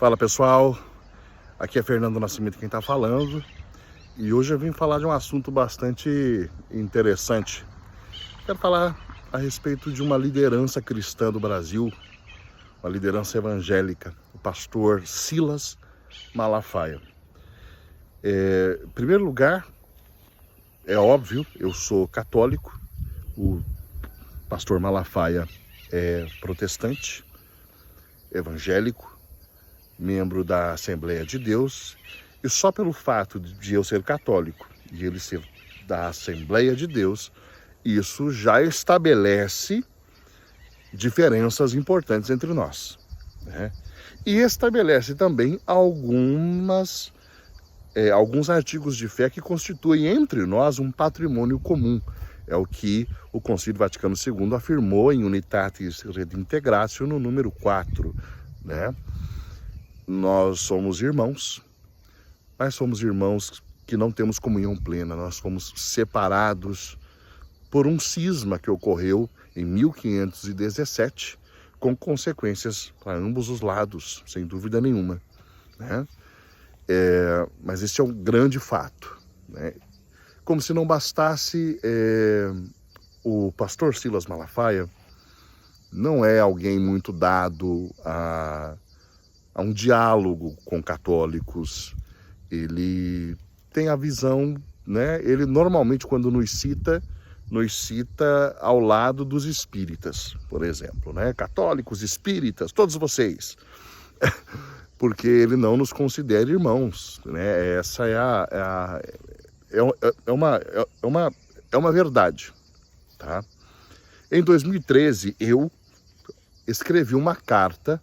Fala pessoal, aqui é Fernando Nascimento quem está falando e hoje eu vim falar de um assunto bastante interessante. Quero falar a respeito de uma liderança cristã do Brasil, uma liderança evangélica, o pastor Silas Malafaia. Em primeiro lugar, é óbvio, eu sou católico, o pastor Malafaia é protestante, evangélico, membro da Assembleia de Deus, e só pelo fato de eu ser católico e ele ser da Assembleia de Deus, isso já estabelece diferenças importantes entre nós, né? E estabelece também alguns artigos de fé que constituem entre nós um patrimônio comum. É o que o Concílio Vaticano II afirmou em Unitatis Redintegratio no número 4, né? Nós somos irmãos, mas somos irmãos que não temos comunhão plena. Nós fomos separados por um cisma que ocorreu em 1517, com consequências para ambos os lados, sem dúvida nenhuma, né? Mas esse é um grande fato, né? Como se não bastasse, o pastor Silas Malafaia não é alguém muito dado a um diálogo com católicos. Ele tem a visão, né? Ele normalmente, quando nos cita ao lado dos espíritas, por exemplo, né? Católicos, espíritas, todos vocês, porque ele não nos considera irmãos, né? Essa é uma verdade, tá? Em 2013, eu escrevi uma carta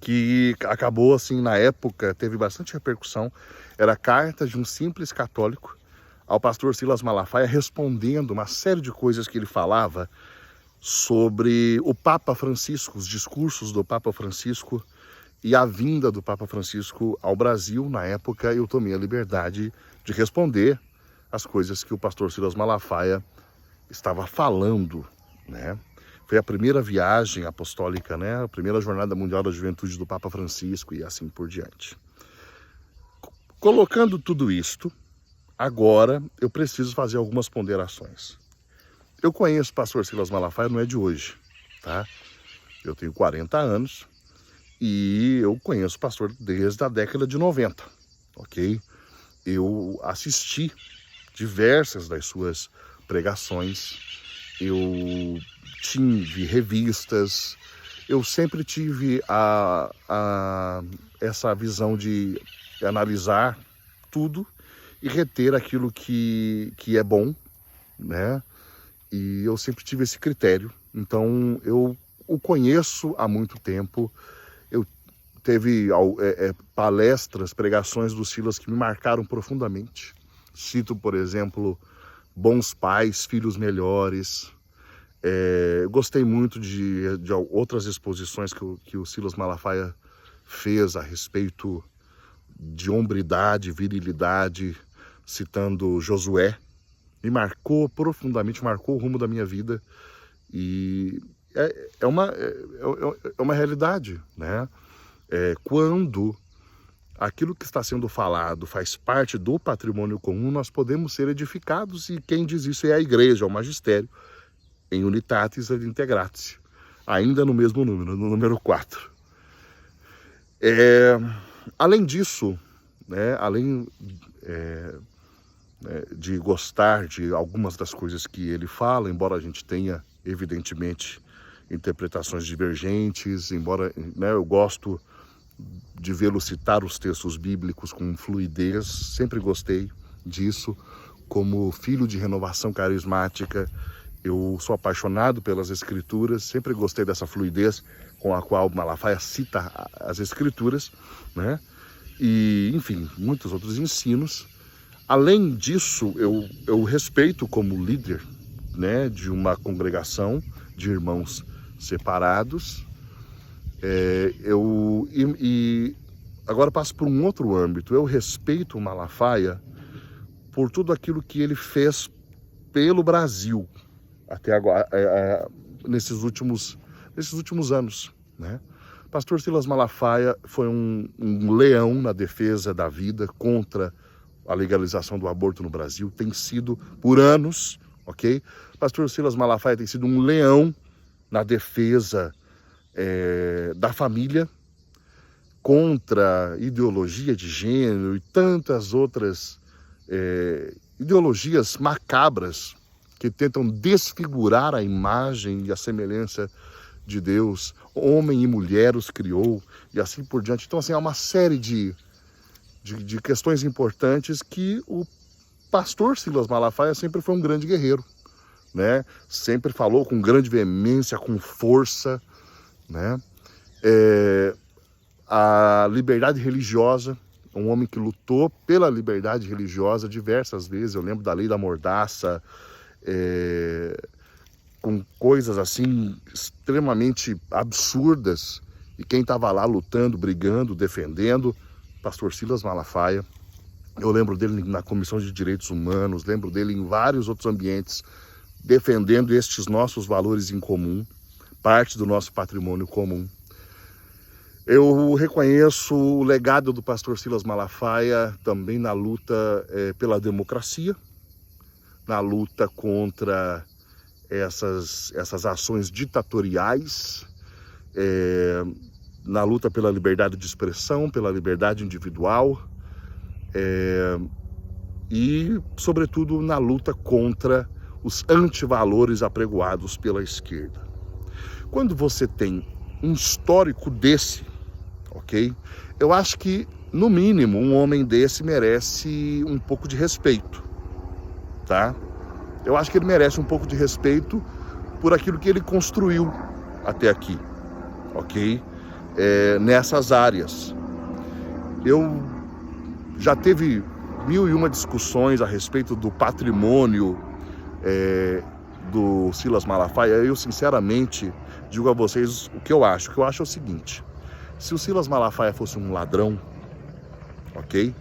que acabou, assim, na época, teve bastante repercussão. Era a carta de um simples católico ao pastor Silas Malafaia, respondendo uma série de coisas que ele falava sobre o Papa Francisco, os discursos do Papa Francisco e a vinda do Papa Francisco ao Brasil. Na época, eu tomei a liberdade de responder as coisas que o pastor Silas Malafaia estava falando, né? Foi a primeira viagem apostólica, né? A primeira jornada mundial da juventude do Papa Francisco e assim por diante. Colocando tudo isto, agora eu preciso fazer algumas ponderações. Eu conheço o pastor Silas Malafaia, não é de hoje, tá? Eu tenho 40 anos e eu conheço o pastor desde a década de 90, ok? Eu assisti diversas das suas pregações, eu tive revistas, eu sempre tive essa visão de analisar tudo e reter aquilo que é bom, né? E eu sempre tive esse critério. Então eu o conheço há muito tempo. Eu teve palestras, pregações do Silas que me marcaram profundamente. Cito, por exemplo, Bons Pais, Filhos Melhores. Gostei muito de outras exposições que o Silas Malafaia fez a respeito de hombridade, virilidade, citando Josué. Me marcou profundamente, marcou o rumo da minha vida. E é uma realidade, né? Quando aquilo que está sendo falado faz parte do patrimônio comum, nós podemos ser edificados, e quem diz isso é a igreja, é o magistério, em Unitatis Redintegratio, ainda no mesmo número, no número 4. Além disso, né, de gostar de algumas das coisas que ele fala, embora a gente tenha, evidentemente, interpretações divergentes, embora, né, eu gosto de vê-lo citar os textos bíblicos com fluidez, sempre gostei disso. Como filho de renovação carismática, eu sou apaixonado pelas escrituras, sempre gostei dessa fluidez com a qual Malafaia cita as escrituras, né? E, enfim, muitos outros ensinos. Além disso, eu respeito como líder, né, de uma congregação de irmãos separados. Agora passo por um outro âmbito. Eu respeito o Malafaia por tudo aquilo que ele fez pelo Brasil até agora, nesses últimos anos, né? Pastor Silas Malafaia foi um leão na defesa da vida contra a legalização do aborto no Brasil. Tem sido por anos, ok? Pastor Silas Malafaia tem sido um leão na defesa da família contra ideologia de gênero e tantas outras ideologias macabras que tentam desfigurar a imagem e a semelhança de Deus. Homem e mulher os criou e assim por diante. Então, assim, há uma série de questões importantes que o pastor Silas Malafaia sempre foi um grande guerreiro, né? Sempre falou com grande veemência, com força, né? A liberdade religiosa, um homem que lutou pela liberdade religiosa diversas vezes. Eu lembro da lei da mordaça, com coisas assim extremamente absurdas, e quem estava lá lutando, brigando, defendendo, pastor Silas Malafaia. Eu lembro dele na Comissão de Direitos Humanos, lembro dele em vários outros ambientes, defendendo estes nossos valores em comum, parte do nosso patrimônio comum. Eu reconheço o legado do pastor Silas Malafaia também na luta pela democracia, na luta contra essas ações ditatoriais, na luta pela liberdade de expressão, pela liberdade individual, e, sobretudo, na luta contra os antivalores apregoados pela esquerda. Quando você tem um histórico desse, ok? Eu acho que, no mínimo, um homem desse merece um pouco de respeito, tá? Eu acho que ele merece um pouco de respeito por aquilo que ele construiu até aqui, ok? Nessas áreas. Eu já teve 1001 discussões a respeito do patrimônio do Silas Malafaia. Eu, sinceramente, digo a vocês o que eu acho. O que eu acho é o seguinte: se o Silas Malafaia fosse um ladrão, ok?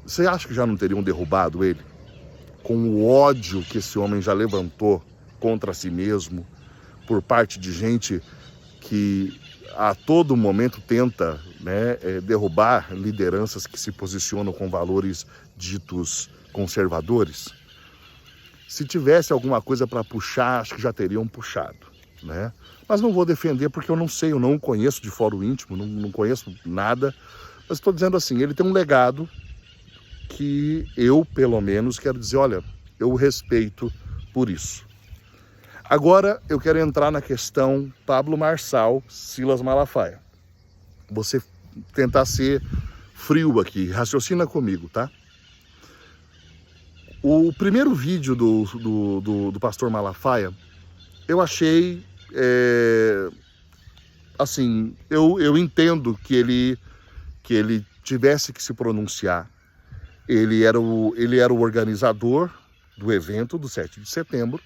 Você acha que já não teriam derrubado ele? Com o ódio que esse homem já levantou contra si mesmo, por parte de gente que a todo momento tenta, né, derrubar lideranças que se posicionam com valores ditos conservadores. Se tivesse alguma coisa para puxar, acho que já teriam puxado, né? Mas não vou defender porque eu não sei, eu não o conheço de fora o íntimo, não conheço nada. Mas estou dizendo assim, ele tem um legado que eu, pelo menos, quero dizer, olha, eu o respeito por isso. Agora eu quero entrar na questão Pablo Marçal, Silas Malafaia. Você tentar ser frio aqui, raciocina comigo, tá? O primeiro vídeo do pastor Malafaia, eu achei, assim, eu entendo que ele tivesse que se pronunciar. Ele era o organizador do evento do 7 de setembro.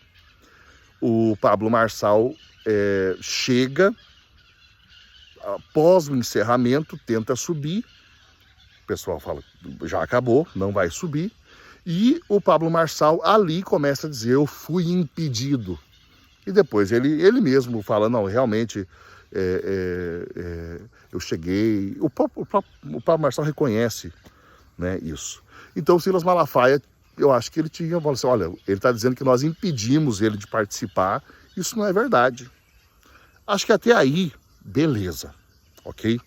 O Pablo Marçal chega, após o encerramento, tenta subir. O pessoal fala, já acabou, não vai subir. E o Pablo Marçal ali começa a dizer, eu fui impedido. E depois ele mesmo fala, não, realmente eu cheguei. O Pablo Marçal reconhece, né, isso. Então o Silas Malafaia, eu acho que ele tinha, assim, olha, ele está dizendo que nós impedimos ele de participar. Isso não é verdade. Acho que até aí, beleza, ok?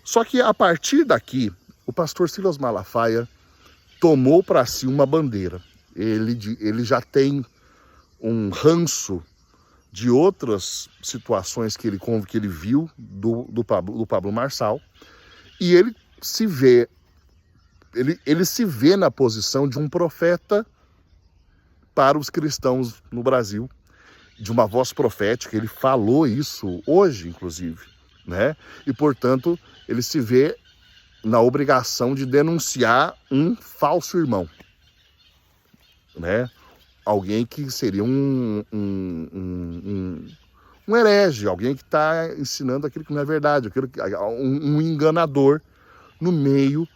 Só que a partir daqui, o pastor Silas Malafaia tomou para si uma bandeira. Ele já tem um ranço de outras situações que ele viu do Pablo Marçal, e ele se vê na posição de um profeta para os cristãos no Brasil, de uma voz profética. Ele falou isso hoje, inclusive, né? E, portanto, ele se vê na obrigação de denunciar um falso irmão, né? Alguém que seria um herege, alguém que está ensinando aquilo que não é verdade, um enganador no meio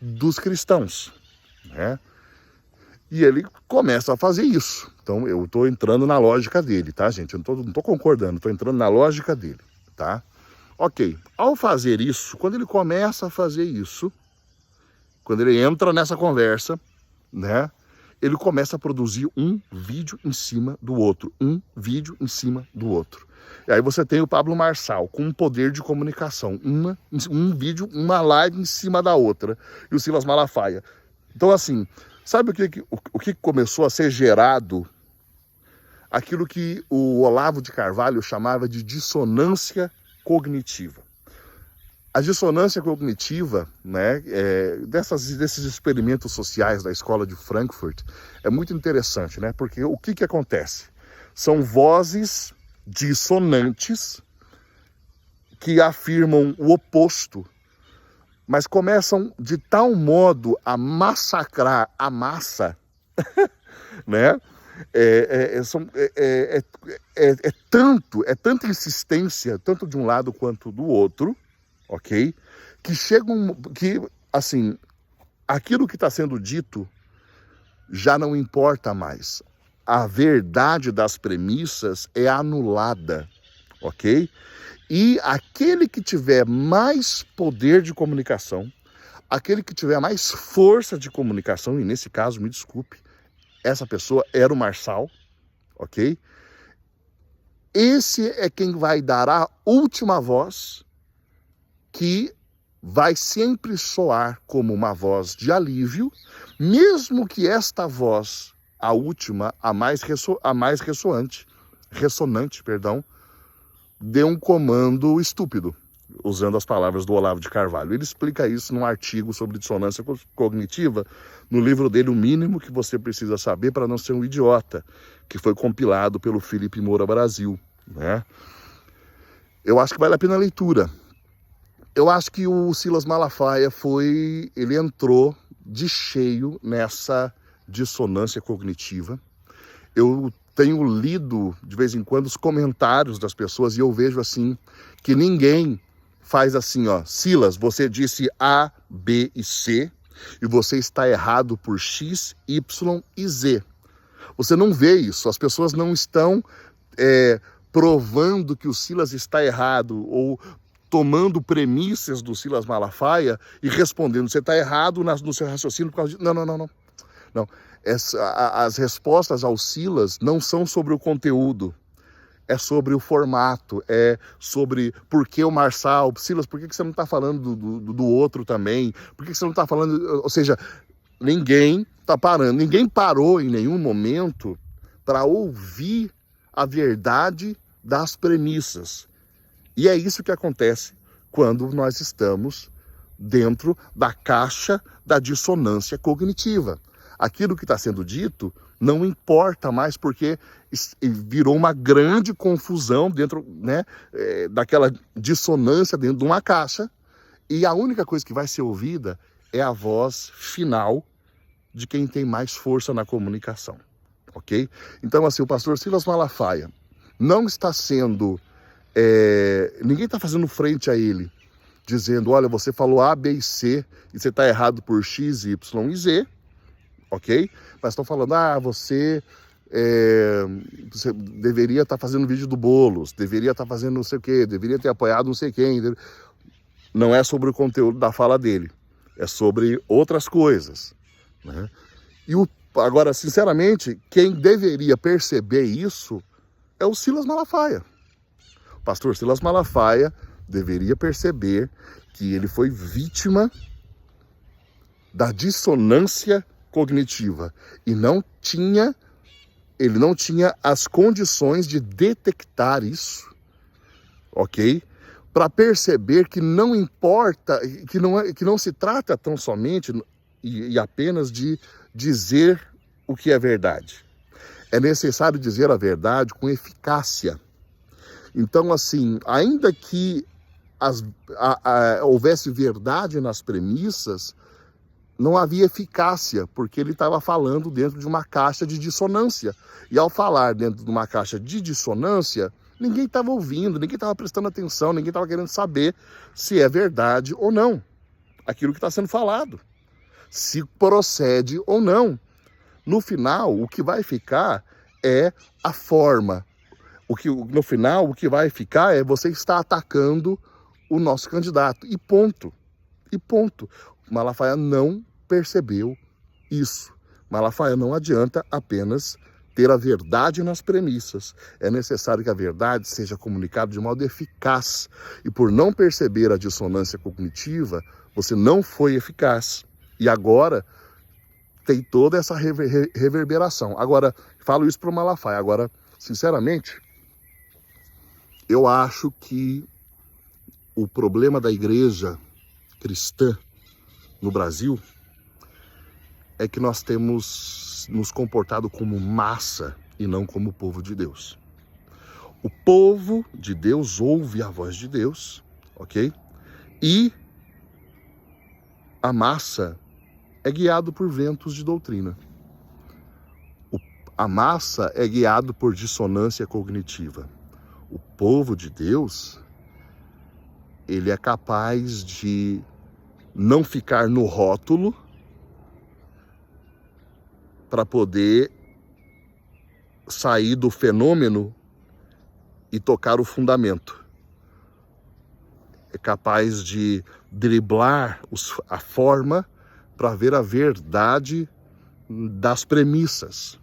dos cristãos, né? E ele começa a fazer isso. Então eu estou entrando na lógica dele, tá, gente? Eu não tô concordando, estou entrando na lógica dele, tá? Ok, ao fazer isso, quando ele começa a fazer isso, quando ele entra nessa conversa, né, ele começa a produzir um vídeo em cima do outro, um vídeo em cima do outro. E aí você tem o Pablo Marçal com um poder de comunicação, um vídeo, uma live em cima da outra, e o Silas Malafaia. Então assim, sabe o que começou a ser gerado? Aquilo que o Olavo de Carvalho chamava de dissonância cognitiva. A dissonância cognitiva, né, desses experimentos sociais da escola de Frankfurt, é muito interessante, né? Porque o que acontece? São vozes dissonantes que afirmam o oposto, mas começam de tal modo a massacrar a massa, né? É tanta insistência, tanto de um lado quanto do outro, ok? Que assim, aquilo que está sendo dito já não importa mais. A verdade das premissas é anulada, ok? E aquele que tiver mais poder de comunicação, aquele que tiver mais força de comunicação, e nesse caso, me desculpe, essa pessoa era o Marçal, ok? Esse é quem vai dar a última voz, que vai sempre soar como uma voz de alívio, mesmo que esta voz, a última, a mais ressonante, dê um comando estúpido, usando as palavras do Olavo de Carvalho. Ele explica isso num artigo sobre dissonância cognitiva, no livro dele, O Mínimo que Você Precisa Saber para Não Ser um Idiota, que foi compilado pelo Felipe Moura Brasil, né? Eu acho que vale a pena a leitura. Eu acho que o Silas Malafaia ele entrou de cheio nessa dissonância cognitiva. Eu tenho lido de vez em quando os comentários das pessoas e eu vejo assim que ninguém faz assim, ó, Silas, você disse A, B e C e você está errado por X, Y e Z. Você não vê isso, as pessoas não estão provando que o Silas está errado ou tomando premissas do Silas Malafaia e respondendo, você está errado no seu raciocínio por causa de... Não. As respostas ao Silas não são sobre o conteúdo, é sobre o formato, é sobre por que o Marçal, Silas, por que você não está falando do outro também? Por que você não está falando... Ou seja, ninguém está parando, ninguém parou em nenhum momento para ouvir a verdade das premissas. E é isso que acontece quando nós estamos dentro da caixa da dissonância cognitiva. Aquilo que está sendo dito não importa mais porque virou uma grande confusão dentro, né, daquela dissonância dentro de uma caixa e a única coisa que vai ser ouvida é a voz final de quem tem mais força na comunicação, ok? Então, assim, o pastor Silas Malafaia não está sendo... ninguém está fazendo frente a ele, dizendo, olha, você falou A, B e C e você está errado por X, Y e Z, ok? Mas estão falando, você deveria estar fazendo vídeo do Boulos, deveria estar fazendo não sei o quê, deveria ter apoiado não sei quem. Não é sobre o conteúdo da fala dele, é sobre outras coisas, né? Agora, sinceramente, quem deveria perceber isso é o Silas Malafaia. O pastor Silas Malafaia deveria perceber que ele foi vítima da dissonância cognitiva e ele não tinha as condições de detectar isso, ok? Para perceber que não importa, que não se trata tão somente e apenas de dizer o que é verdade. É necessário dizer a verdade com eficácia. Então, assim, ainda que houvesse verdade nas premissas, não havia eficácia, porque ele estava falando dentro de uma caixa de dissonância. E ao falar dentro de uma caixa de dissonância, ninguém estava ouvindo, ninguém estava prestando atenção, ninguém estava querendo saber se é verdade ou não aquilo que está sendo falado, se procede ou não. No final, o que vai ficar é a forma. No final, o que vai ficar é você estar atacando o nosso candidato. E ponto. E ponto. Malafaia não percebeu isso. Malafaia não adianta apenas ter a verdade nas premissas. É necessário que a verdade seja comunicada de modo eficaz. E por não perceber a dissonância cognitiva, você não foi eficaz. E agora tem toda essa reverberação. Agora, falo isso para o Malafaia. Agora, sinceramente, eu acho que o problema da igreja cristã no Brasil é que nós temos nos comportado como massa e não como povo de Deus. O povo de Deus ouve a voz de Deus, ok? E a massa é guiado por ventos de doutrina. A massa é guiado por dissonância cognitiva. O povo de Deus, ele é capaz de não ficar no rótulo para poder sair do fenômeno e tocar o fundamento. É capaz de driblar a forma para ver a verdade das premissas.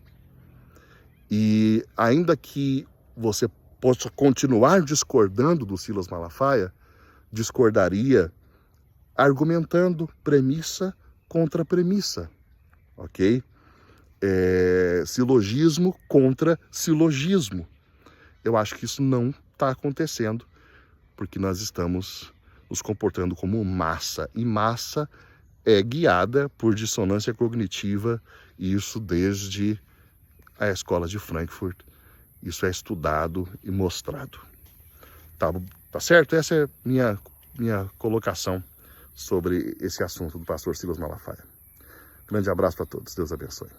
E ainda que você possa continuar discordando do Silas Malafaia, discordaria argumentando premissa contra premissa, ok? Silogismo contra silogismo. Eu acho que isso não está acontecendo, porque nós estamos nos comportando como massa, e massa é guiada por dissonância cognitiva, e isso desde a escola de Frankfurt, isso é estudado e mostrado. Tá certo? Essa é minha colocação sobre esse assunto do pastor Silas Malafaia. Grande abraço para todos, Deus abençoe.